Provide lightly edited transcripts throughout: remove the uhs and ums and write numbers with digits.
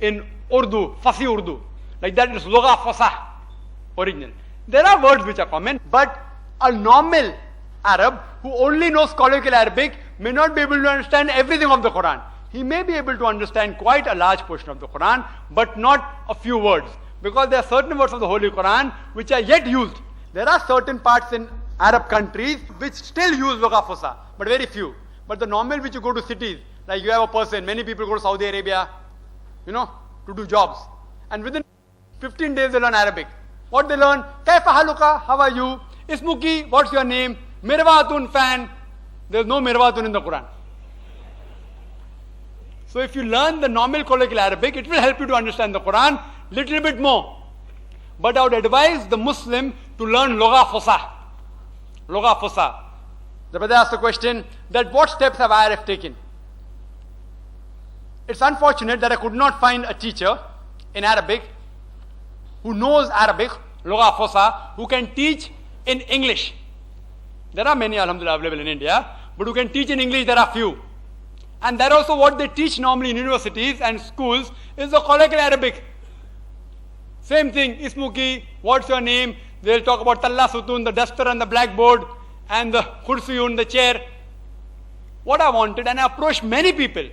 in Urdu, Fasi Urdu. Like that is Lugha Fasah, original. There are words which are common, but a normal Arab who only knows colloquial Arabic may not be able to understand everything of the Quran. He may be able to understand quite a large portion of the Quran, but not a few words. Because there are certain words of the Holy Quran which are yet used. There are certain parts in Arab countries which still use Lugha Fasah, but very few. But the normal which you go to cities, like you have a person, many people go to Saudi Arabia, to do jobs. And within 15 days they learn Arabic. What they learn? Kaifa haluka? How are you? Ismuki? What's your name? Mirwatun fan? There's no Mirwatun in the Quran. So if you learn the normal colloquial Arabic, it will help you to understand the Quran little bit more. But I would advise the Muslim to learn Lugha Fasah. Lugha Fasah. The brother asked the question that what steps have IRF taken? It's unfortunate that I could not find a teacher in Arabic who knows Arabic, Lugha Fasah, who can teach in English. There are many, alhamdulillah, available in India, but who can teach in English, there are few. And that also what they teach normally in universities and schools is the colloquial Arabic. Same thing, Ismuki, what's your name? They'll talk about Talla Sutun, the duster and the blackboard, and the Kursiyun, the chair. What I wanted, and I approached many people.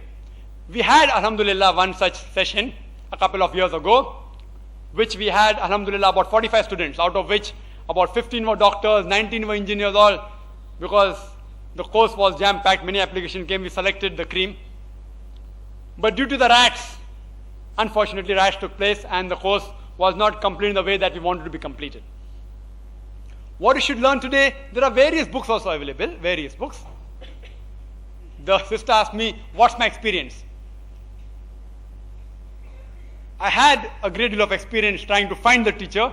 We had, alhamdulillah, one such session a couple of years ago, which we had, alhamdulillah, about 45 students, out of which about 15 were doctors, 19 were engineers, all, because the course was jam-packed, many applications came, we selected the cream. But due to the rats, unfortunately rats took place and the course was not completed in the way that we wanted to be completed. What you should learn today, there are various books also available, various books. The sister asked me, what's my experience? I had a great deal of experience trying to find the teacher,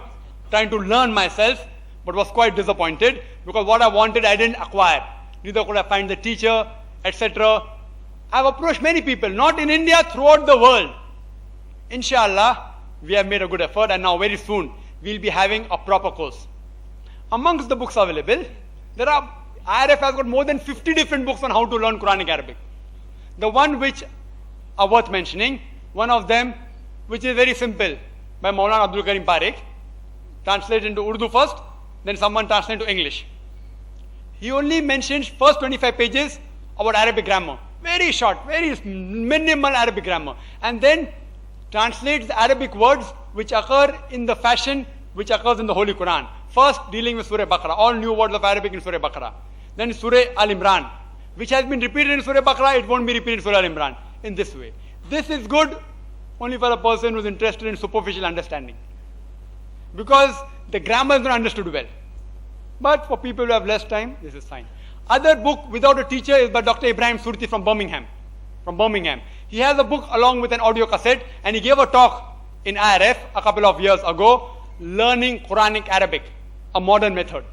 trying to learn myself, but was quite disappointed because what I wanted I didn't acquire. Neither could I find the teacher, etc. I've approached many people, not in India, throughout the world. Inshallah, we have made a good effort and now very soon we'll be having a proper course. Amongst the books available, IRF has got more than 50 different books on how to learn Quranic Arabic. The one which are worth mentioning, one of them, which is very simple, by Maulana Abdul Karim Parekh, translated into Urdu first, then someone translated into English. He only mentions first 25 pages about Arabic grammar. Very short, very minimal Arabic grammar. And then translates the Arabic words which occur in the fashion which occurs in the Holy Quran. First dealing with Surah Baqarah, all new words of Arabic in Surah Baqarah. Then Surah Al-Imran, which has been repeated in Surah Baqarah, it won't be repeated in Surah Al-Imran in this way. This is good only for a person who is interested in superficial understanding, because the grammar is not understood well. But for people who have less time, this is fine. Other book without a teacher is by Dr. Ibrahim Surti from Birmingham. He has a book along with an audio cassette, and he gave a talk in IRF a couple of years ago, Learning Quranic Arabic, a modern method.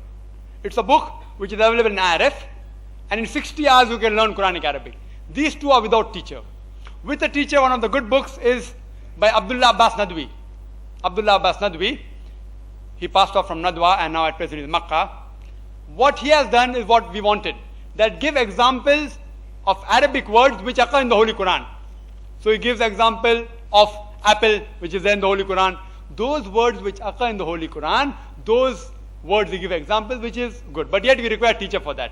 It's a book which is available in IRF, and in 60 hours you can learn Quranic Arabic. These two are without teacher. With a teacher, one of the good books is by Abdullah Abbas Nadwi. Abdullah Abbas Nadwi, he passed off from Nadwa and now at present is Makkah. What he has done is what we wanted, that give examples of Arabic words which occur in the Holy Quran. So he gives example of apple, which is there in the Holy Quran. Those words which occur in the Holy Quran, those words he give examples, which is good. But yet we require a teacher for that.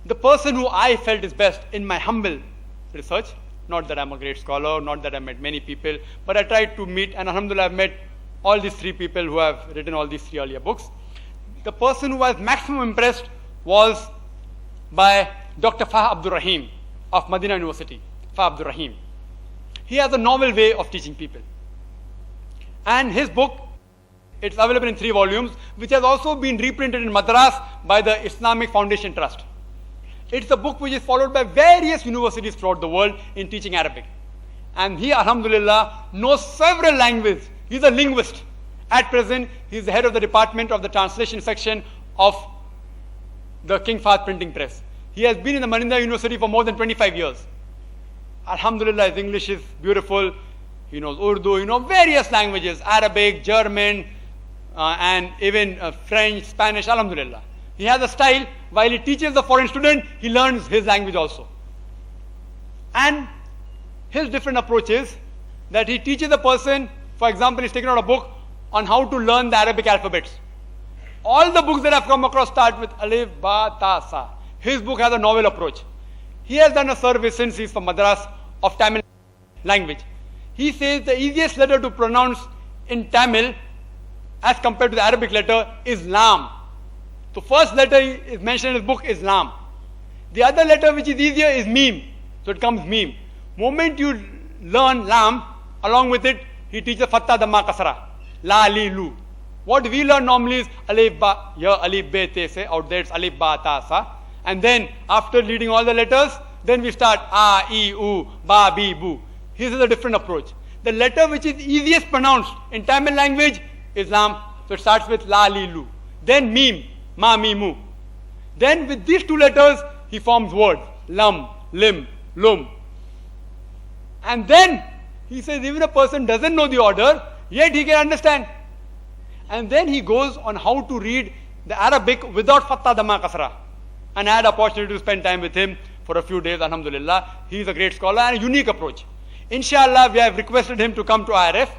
The person who I felt is best in my humble research, not that I'm a great scholar, not that I met many people, but I tried to meet, and alhamdulillah I've met all these three people who have written all these three earlier books. The person who was maximum impressed was by Dr. Fah Abdur Rahim of Medina University. Fah Abdur Rahim. He has a novel way of teaching people. And his book, it's available in 3 volumes, which has also been reprinted in Madras by the Islamic Foundation Trust. It's a book which is followed by various universities throughout the world in teaching Arabic. And he, alhamdulillah, knows several languages. He's a linguist. At present, he's the head of the department of the translation section of the King Fahd printing press. He has been in the Marinda University for more than 25 years. Alhamdulillah, his English is beautiful. He knows Urdu, various languages, Arabic, German, and even French, Spanish, alhamdulillah. He has a style, while he teaches the foreign student, he learns his language also. And his different approaches that he teaches a person, for example, he's taken out a book on how to learn the Arabic alphabets. All the books that I've come across start with Alif, Ba, Ta, Sa. His book has a novel approach. He has done a survey since he's from Madras of Tamil language. He says the easiest letter to pronounce in Tamil as compared to the Arabic letter is Lam. The first letter is mentioned in his book is Lam. The other letter which is easier is Mim. So it comes Mim. Moment you learn Lam, along with it, he teaches Fatta, Dhamma, Kasra. La, Li, Lu. What we learn normally is Alif, Ba, Ya, Alif, Be, Te, Se. Out there it's Alif, Ba, Ta, Sa. And then after reading all the letters, then we start A, I, U, Ba, Bi, Bu. This is a different approach. The letter which is easiest pronounced in Tamil language is Lam. So it starts with La, Li, Lu. Then Mim, Ma, Mi, Mu. Then with these two letters, he forms words. Lam, Lim, Lum. And then he says even a person doesn't know the order, yet he can understand. And then he goes on how to read the Arabic without Fatta, Dhamma, Kasra. And I had opportunity to spend time with him for a few days, alhamdulillah. He is a great scholar and a unique approach. Inshallah, we have requested him to come to IRF.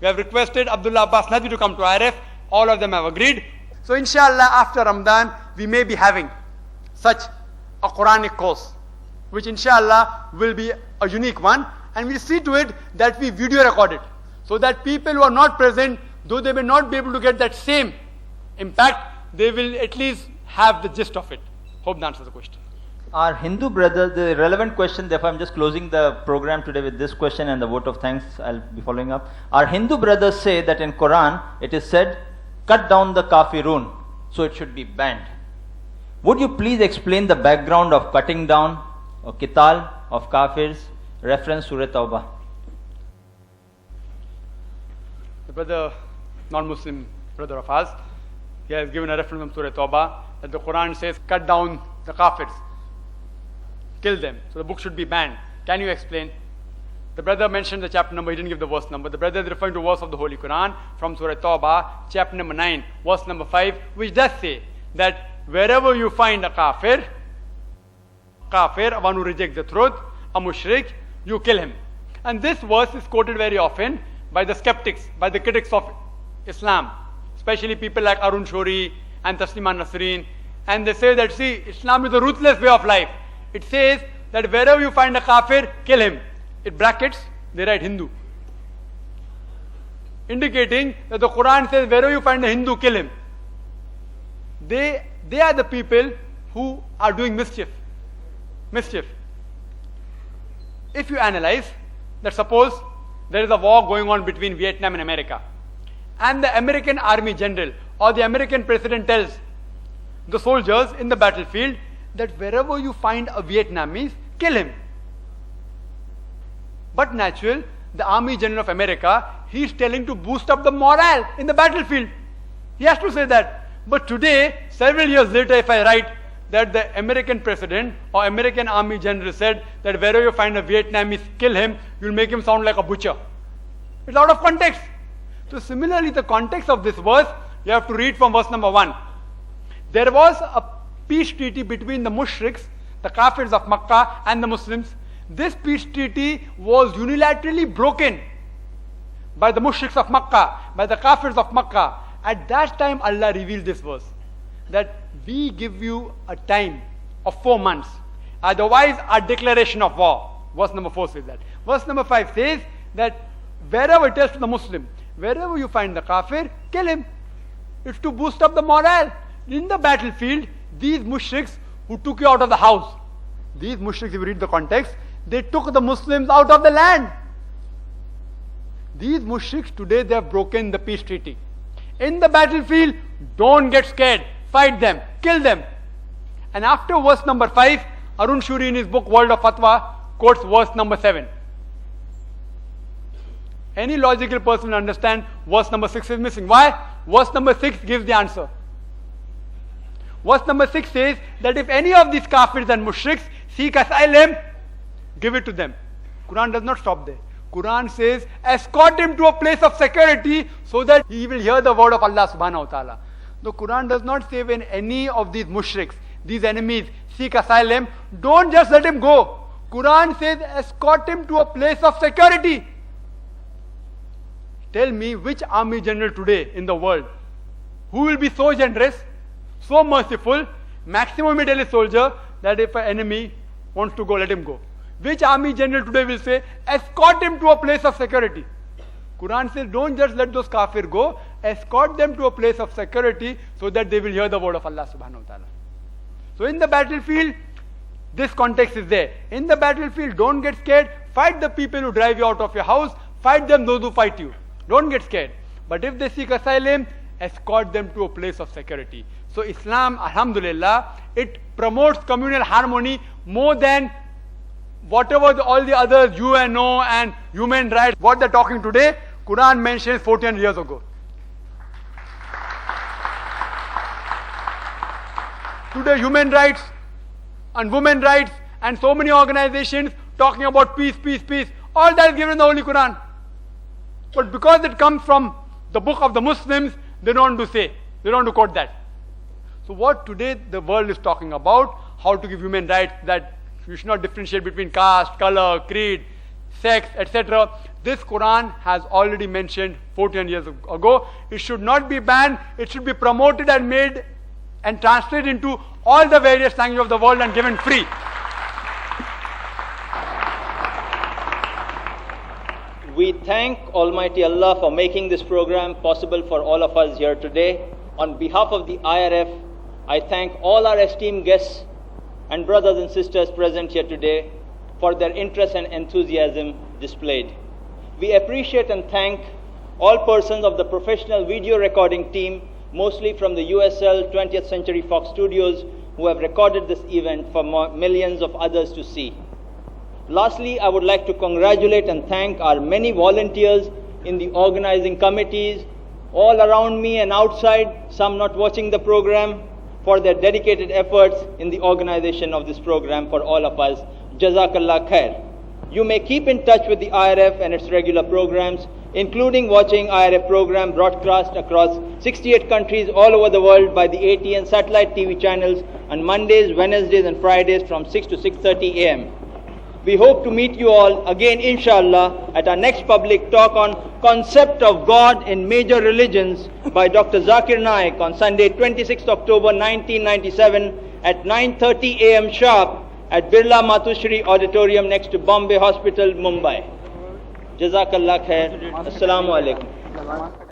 We have requested Abdullah Abbas Nadwi to come to IRF. All of them have agreed. So inshallah, after Ramadan, we may be having such a Quranic course, which inshallah will be a unique one. And we'll see to it that we video record it, so that people who are not present, though they may not be able to get that same impact, they will at least have the gist of it. Hope that answers the question. Our Hindu brother, the relevant question, therefore I'm just closing the program today with this question and the vote of thanks I'll be following up. Our Hindu brothers say that in Quran it is said, cut down the kafirun, so it should be banned. Would you please explain the background of cutting down or qital of kafirs, reference Surah Tawbah? The brother, non-Muslim brother of ours, he has given a reference from Surah Tawbah that the Quran says, cut down the kafirs, kill them. So the book should be banned. Can you explain? The brother mentioned the chapter number, he didn't give the verse number. The brother is referring to a verse of the Holy Quran from Surah Tawbah, chapter number 9, verse number 5, which does say that wherever you find a kafir, one who rejects the truth, a mushrik, you kill him. And this verse is quoted very often by the skeptics, by the critics of Islam, especially people like Arun Shori and Taslima Nasreen. And they say that, see, Islam is a ruthless way of life. It says that wherever you find a kafir, kill him. In brackets, they write Hindu, indicating that the Quran says wherever you find a Hindu, kill him. They are the people who are doing mischief. If you analyze that, suppose there is a war going on between Vietnam and America, and the American army general or the American president tells the soldiers in the battlefield that wherever you find a Vietnamese, kill him. But natural, the Army General of America, he is telling to boost up the morale in the battlefield. He has to say that. But today, several years later, if I write that the American president or American Army General said that wherever you find a Vietnamese, kill him, you'll make him sound like a butcher. It's out of context. So similarly, the context of this verse, you have to read from verse number 1. There was a peace treaty between the mushriks, the kafirs of Makkah, and the Muslims. This peace treaty was unilaterally broken by the mushriks of Makkah, by the kafirs of Makkah. At that time, Allah revealed this verse, that we give you a time of 4 months. Otherwise, a declaration of war. Verse number 4 says that. Verse number 5 says that wherever it tells to the Muslim, wherever you find the kafir, kill him. It's to boost up the morale. In the battlefield, these mushriks who took you out of the house, these mushriks, if you read the context, they took the Muslims out of the land. These mushriks today, they have broken the peace treaty. In the battlefield, don't get scared. Fight them. Kill them. And after verse number 5, Arun Shuri in his book World of Fatwa quotes verse number 7. Any logical person will understand verse number 6 is missing. Why? Verse number 6 gives the answer. Verse number 6 says that if any of these kafirs and mushriks seek asylum, give it to them. Quran does not stop there. Quran says, escort him to a place of security so that he will hear the word of Allah subhanahu wa ta'ala. The Quran does not say when any of these mushriks, these enemies, seek asylum, don't just let him go. Quran says, escort him to a place of security. tell me which army general today in the world who will be so generous, so merciful, maximum tell his soldier that if an enemy wants to go, let him go. Which army general today will say, escort him to a place of security? Quran says, don't just let those kafir go, escort them to a place of security so that they will hear the word of Allah subhanahu wa ta'ala. So in the battlefield, this context is there. In the battlefield, don't get scared. Fight the people who drive you out of your house. Fight them, those who fight you. Don't get scared. But if they seek asylum, escort them to a place of security. So Islam, alhamdulillah, it promotes communal harmony more than whatever all the others, UNO and human rights, what they're talking today, Quran mentions 14 years ago. Today human rights and women rights and so many organizations talking about peace, peace, peace, all that is given in the Holy Quran. But because it comes from the book of the Muslims, they don't want to say, they don't want to quote that. So what today the world is talking about, how to give human rights, that you should not differentiate between caste, color, creed, sex, etc. This Quran has already mentioned 14 years ago. It should not be banned, it should be promoted and made and translated into all the various languages of the world and given free. We thank Almighty Allah for making this program possible for all of us here today. On behalf of the IRF, I thank all our esteemed guests and brothers and sisters present here today for their interest and enthusiasm displayed. We appreciate and thank all persons of the professional video recording team, mostly from the USL 20th Century Fox Studios, who have recorded this event for millions of others to see. Lastly, I would like to congratulate and thank our many volunteers in the organizing committees, all around me and outside, some not watching the program, for their dedicated efforts in the organization of this program for all of us. Jazakallah khair. You may keep in touch with the IRF and its regular programs, including watching IRF program broadcast across 68 countries all over the world by the ATN satellite TV channels on Mondays, Wednesdays and Fridays from 6 to 6:30 a.m. We hope to meet you all again, inshallah, at our next public talk on Concept of God in Major Religions by Dr. ذاكر Naik on Sunday, 26th October 1997 at 9:30 a.m. sharp at Birla Matushri Auditorium next to Bombay Hospital, Mumbai. Jazakallah khair. Assalamu alaikum.